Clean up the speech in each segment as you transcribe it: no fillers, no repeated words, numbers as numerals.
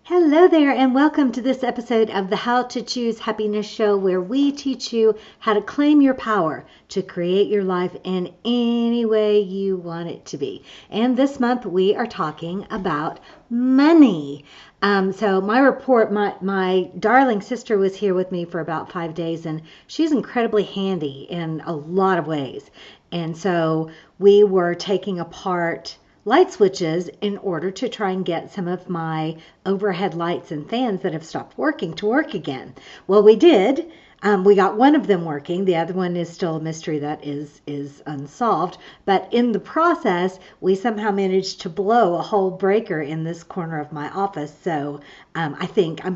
Hello there, and welcome to this episode of the How to Choose Happiness Show, where we teach you how to claim your power to create your life in any way you want it to be. And this month we are talking about money. So my darling sister was here with me for about 5 days, and she's incredibly handy in a lot of ways. And so we were taking apart light switches in order to try and get some of my overhead lights and fans that have stopped working to work again. Well, we did. We got one of them working. The other one is still a mystery that is unsolved. But in the process, we somehow managed to blow a whole breaker in this corner of my office. So I'm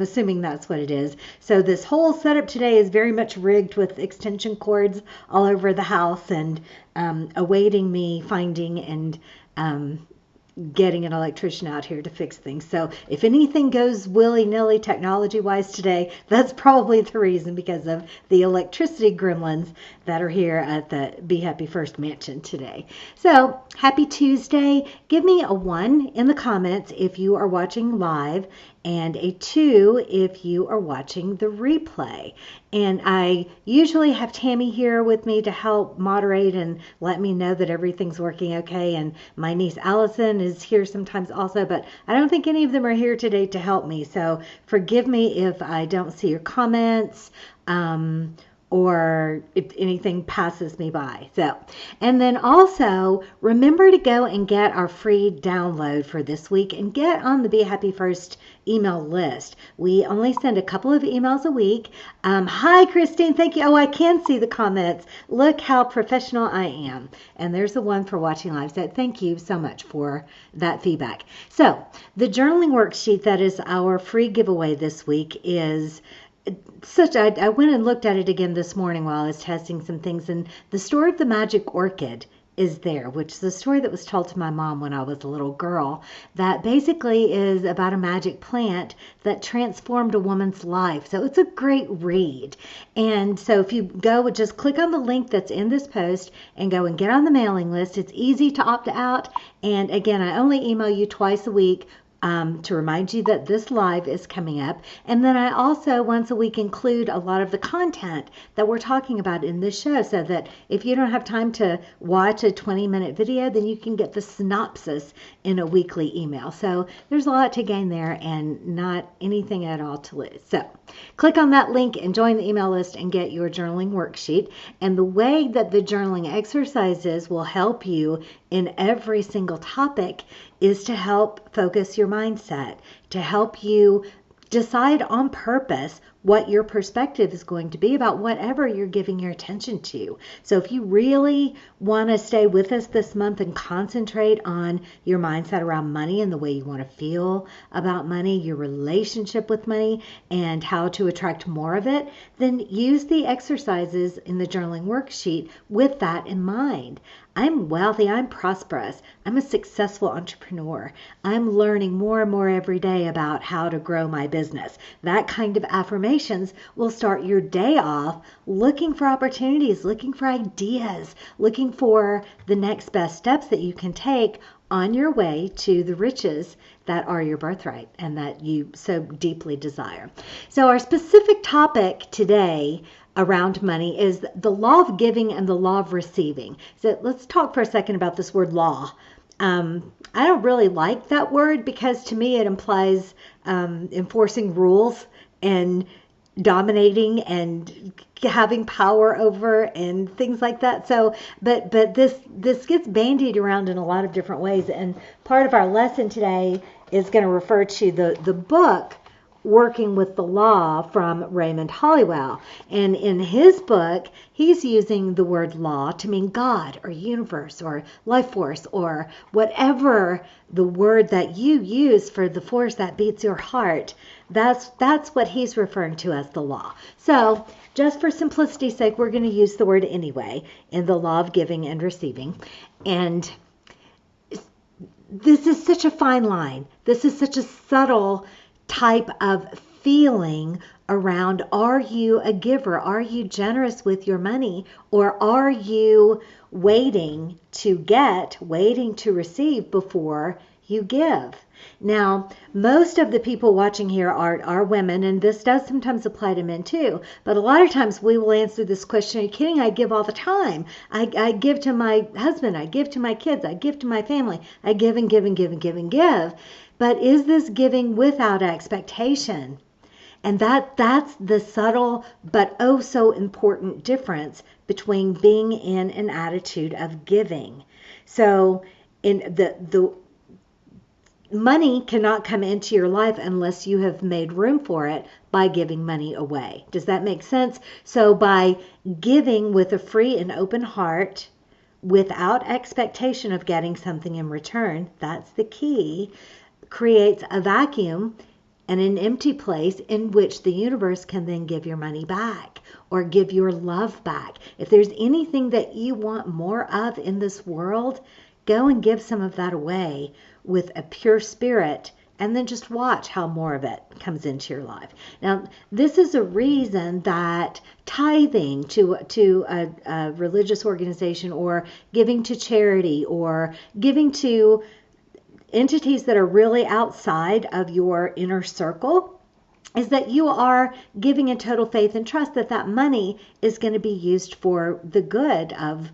assuming that's what it is. So this whole setup today is very much rigged with extension cords all over the house and awaiting me finding and getting an electrician out here to fix things. So if anything goes willy-nilly technology-wise today, that's probably the reason, because of the electricity gremlins that are here at the Be Happy First mansion today. So happy Tuesday. Give me a 1 in the comments if you are watching live, and a 2 if you are watching the replay. And I usually have Tammy here with me to help moderate and let me know that everything's working okay. And my niece Allison is here sometimes also, but I don't think any of them are here today to help me. So forgive me if I don't see your comments, or if anything passes me by. So, and then also remember to go and get our free download for this week and get on the Be Happy First email list. We only send a couple of emails a week. Hi, Christine. Thank you. Oh, I can see the comments. Look how professional I am. And there's the one for watching live. So thank you so much for that feedback. So the journaling worksheet that is our free giveaway this week is I went and looked at it again this morning while I was testing some things, and the story of the magic orchid is there, which is a story that was told to my mom when I was a little girl, that basically is about a magic plant that transformed a woman's life. So it's a great read. And so if you go, just click on the link that's in this post and go and get on the mailing list. It's easy to opt out. And again, I only email you twice a week to remind you that this live is coming up. And then I also once a week include a lot of the content that we're talking about in this show, so that if you don't have time to watch a 20-minute video, then you can get the synopsis in a weekly email. So there's a lot to gain there and not anything at all to lose. So click on that link and join the email list and get your journaling worksheet. And the way that the journaling exercises will help you in every single topic is to help focus your mindset, to help you decide on purpose what your perspective is going to be about whatever you're giving your attention to. So if you really want to stay with us this month and concentrate on your mindset around money and the way you want to feel about money, your relationship with money, and how to attract more of it, then use the exercises in the journaling worksheet with that in mind. I'm wealthy, I'm prosperous, I'm a successful entrepreneur. I'm learning more and more every day about how to grow my business. That kind of affirmations will start your day off looking for opportunities, looking for ideas, looking for the next best steps that you can take on your way to the riches that are your birthright and that you so deeply desire. So our specific topic today around money is the law of giving and the law of receiving. So let's talk for a second about this word law. I don't really like that word because to me it implies enforcing rules and dominating and having power over and things like that. So, but this gets bandied around in a lot of different ways. And part of our lesson today is going to refer to the book Working with the Law from Raymond Hollywell. And in his book, he's using the word law to mean God or universe or life force or whatever the word that you use for the force that beats your heart. That's what he's referring to as the law. So just for simplicity's sake, we're going to use the word anyway in the law of giving and receiving. And this is such a fine line. This is such a subtle type of feeling around, are you a giver? Are you generous with your money? Or are you waiting to receive before you give. Now, most of the people watching here are women, and this does sometimes apply to men too. But a lot of times we will answer this question, are you kidding? I give all the time. I give to my husband. I give to my kids. I give to my family. I give and give and give and give and give. But is this giving without expectation? And that's the subtle but oh so important difference between being in an attitude of giving. So in the money cannot come into your life unless you have made room for it by giving money away. Does that make sense? So by giving with a free and open heart, without expectation of getting something in return, that's the key, creates a vacuum and an empty place in which the universe can then give your money back or give your love back. If there's anything that you want more of in this world, go and give some of that away with a pure spirit, and then just watch how more of it comes into your life. Now, this is a reason that tithing to a religious organization, or giving to charity, or giving to entities that are really outside of your inner circle, is that you are giving in total faith and trust that that money is going to be used for the good of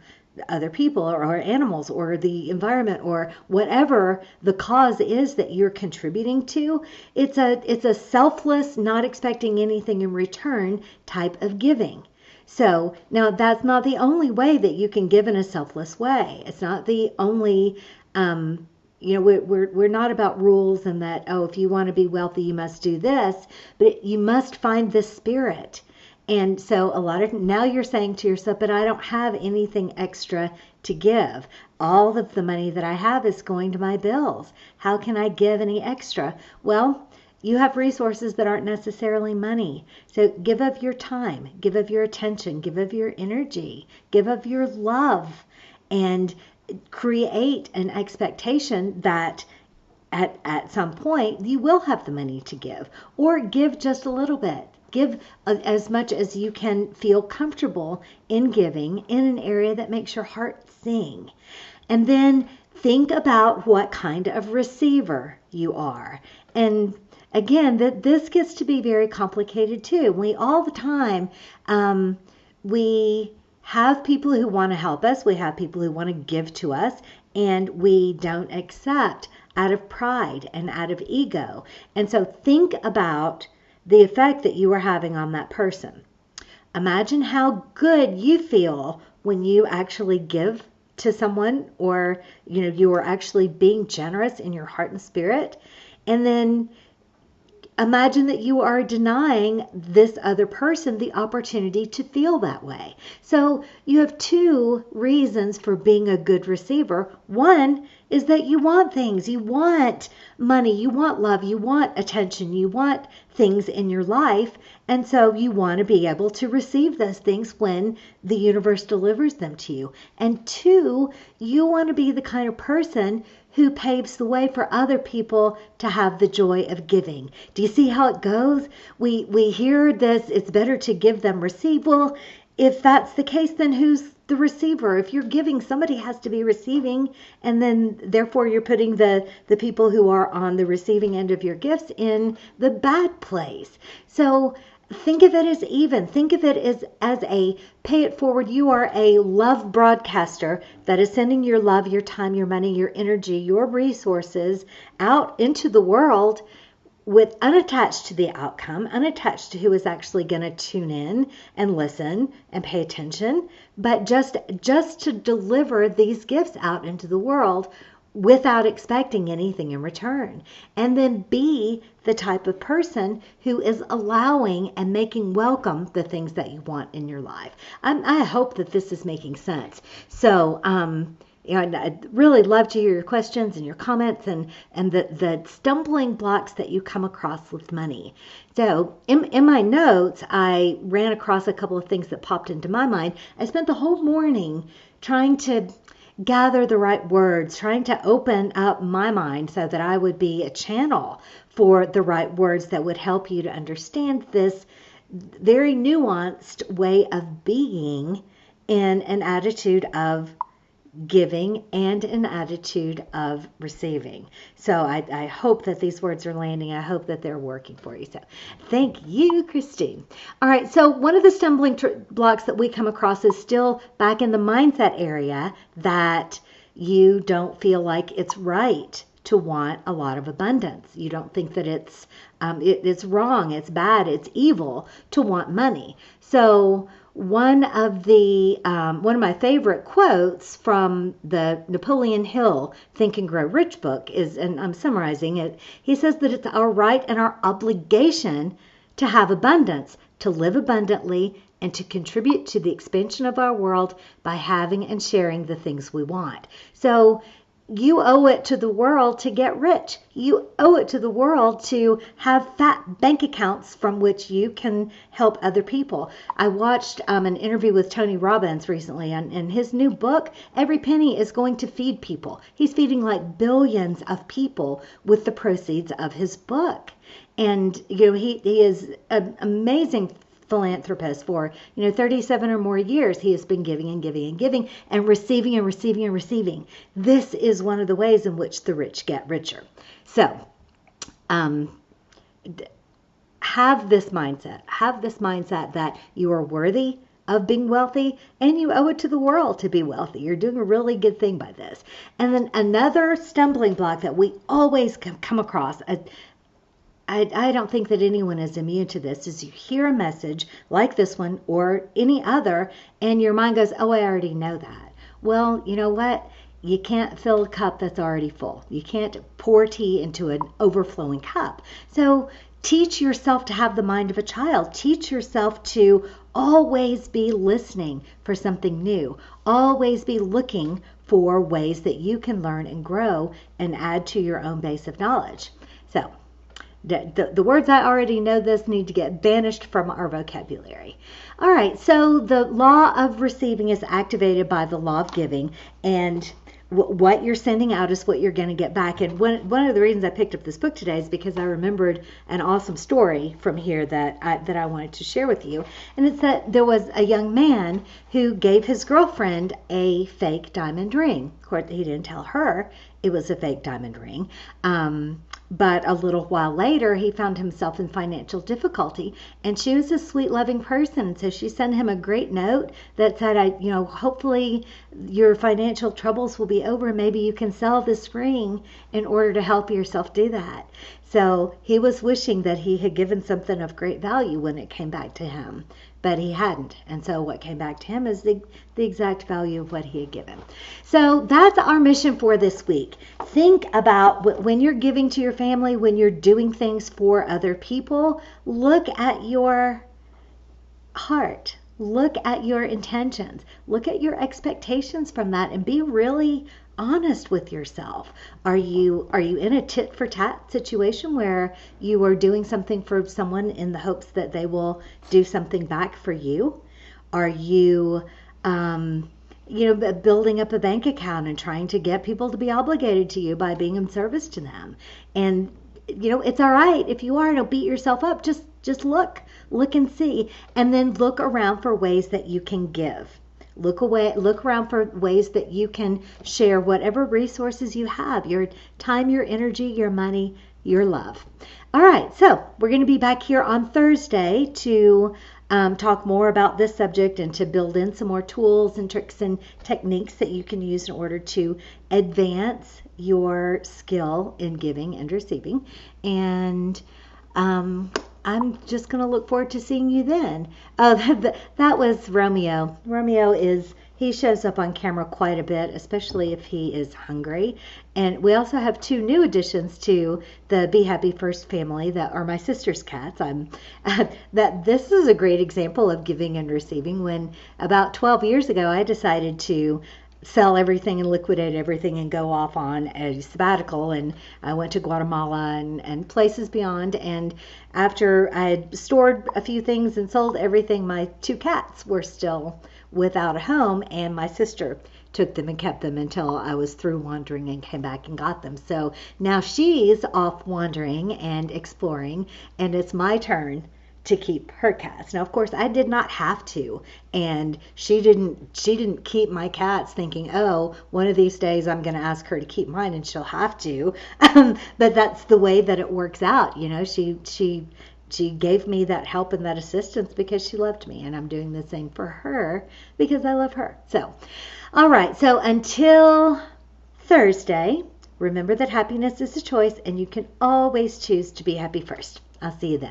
other people or animals or the environment or whatever the cause is that you're contributing to. It's a selfless, not expecting anything in return type of giving. So now that's not the only way that you can give in a selfless way. It's not the only we're not about rules and that, oh, if you want to be wealthy, you must do this, but you must find this spirit. And so now you're saying to yourself, but I don't have anything extra to give. All of the money that I have is going to my bills. How can I give any extra? Well, you have resources that aren't necessarily money. So give of your time, give of your attention, give of your energy, give of your love, and create an expectation that at some point you will have the money to give, or give just a little bit. Give as much as you can feel comfortable in giving in an area that makes your heart sing. And then think about what kind of receiver you are. And again, this gets to be very complicated too. We all the time, we have people who want to help us. We have people who want to give to us, and we don't accept out of pride and out of ego. And so think about the effect that you are having on that person. Imagine how good you feel when you actually give to someone, or you are actually being generous in your heart and spirit. And then imagine that you are denying this other person the opportunity to feel that way. So you have two reasons for being a good receiver. One is that you want things. You want money. You want love. You want attention. You want things in your life. And so you want to be able to receive those things when the universe delivers them to you. And two, you want to be the kind of person who paves the way for other people to have the joy of giving. Do you see how it goes? We hear this, it's better to give than receive. Well, if that's the case, then who's the receiver? If you're giving, somebody has to be receiving, and then therefore you're putting the people who are on the receiving end of your gifts in the bad place. So think of it as even. Think of it as a pay it forward. You are a love broadcaster that is sending your love, your time, your money, your energy, your resources out into the world, with unattached to the outcome, unattached to who is actually going to tune in and listen and pay attention, but just to deliver these gifts out into the world without expecting anything in return. And then be the type of person who is allowing and making welcome the things that you want in your life. I hope that this is making sense. So, I'd really love to hear your questions and your comments and the stumbling blocks that you come across with money. So in my notes, I ran across a couple of things that popped into my mind. I spent the whole morning trying to gather the right words, trying to open up my mind so that I would be a channel for the right words that would help you to understand this very nuanced way of being in an attitude of giving and an attitude of receiving. So I hope that these words are landing. I hope that they're working for you. So thank you, Christine. All right. So one of the stumbling blocks that we come across is still back in the mindset area, that you don't feel like it's right to want a lot of abundance. You don't think that it's wrong, it's bad, it's evil to want money. So one of my favorite quotes from the Napoleon Hill Think and Grow Rich book is, and I'm summarizing it, he says that it's our right and our obligation to have abundance, to live abundantly, and to contribute to the expansion of our world by having and sharing the things we want. So you owe it to the world to get rich. You owe it to the world to have fat bank accounts from which you can help other people. I watched an interview with Tony Robbins recently, and in his new book, every penny is going to feed people. He's feeding like billions of people with the proceeds of his book. And he is an amazing philanthropist for 37 or more years. He has been giving and giving and giving and receiving and receiving and receiving. This is one of the ways in which the rich get richer. So have this mindset that you are worthy of being wealthy, and you owe it to the world to be wealthy. You're doing a really good thing by this. And then another stumbling block that we always come across, I don't think that anyone is immune to this, is you hear a message like this one or any other, and your mind goes, oh, I already know that. Well, you know what? You can't fill a cup that's already full. You can't pour tea into an overflowing cup. So teach yourself to have the mind of a child. Teach yourself to always be listening for something new. Always be looking for ways that you can learn and grow and add to your own base of knowledge. So the words I already know this need to get banished from our vocabulary. All right, so the law of receiving is activated by the law of giving, and what you're sending out is what you're going to get back. And one of the reasons I picked up this book today is because I remembered an awesome story from here that I wanted to share with you. And it's that there was a young man who gave his girlfriend a fake diamond ring. Of course, he didn't tell her it was a fake diamond ring. But a little while later, he found himself in financial difficulty, and she was a sweet, loving person. So she sent him a great note that said, hopefully your financial troubles will be over. Maybe you can sell this ring in order to help yourself do that. So he was wishing that he had given something of great value when it came back to him, but he hadn't. And so what came back to him is the exact value of what he had given. So that's our mission for this week. Think about when you're giving to your family, when you're doing things for other people, look at your heart. Look at your intentions. Look at your expectations from that, and be really honest with yourself. Are you in a tit for tat situation where you are doing something for someone in the hopes that they will do something back for you? Are you building up a bank account and trying to get people to be obligated to you by being in service to them? And it's all right if you are. Don't beat yourself up. Just look and see, and then look around for ways that you can give. Look around for ways that you can share whatever resources you have, your time, your energy, your money, your love. All right, so we're going to be back here on Thursday to talk more about this subject and to build in some more tools and tricks and techniques that you can use in order to advance your skill in giving and receiving. And I'm just going to look forward to seeing you then. That was Romeo. He shows up on camera quite a bit, especially if he is hungry. And we also have 2 new additions to the Be Happy First family that are my sister's cats. This is a great example of giving and receiving. When about 12 years ago, I decided to sell everything and liquidate everything and go off on a sabbatical, and I went to Guatemala and places beyond. And after I had stored a few things and sold everything, my 2 cats were still without a home, and my sister took them and kept them until I was through wandering and came back and got them. So now she's off wandering and exploring, and it's my turn to keep her cats. Now, of course, I did not have to, and she didn't keep my cats thinking, oh, one of these days I'm going to ask her to keep mine and she'll have to. But that's the way that it works out. She gave me that help and that assistance because she loved me, and I'm doing the same for her because I love her. So, all right. So until Thursday, remember that happiness is a choice, and you can always choose to be happy first. I'll see you then.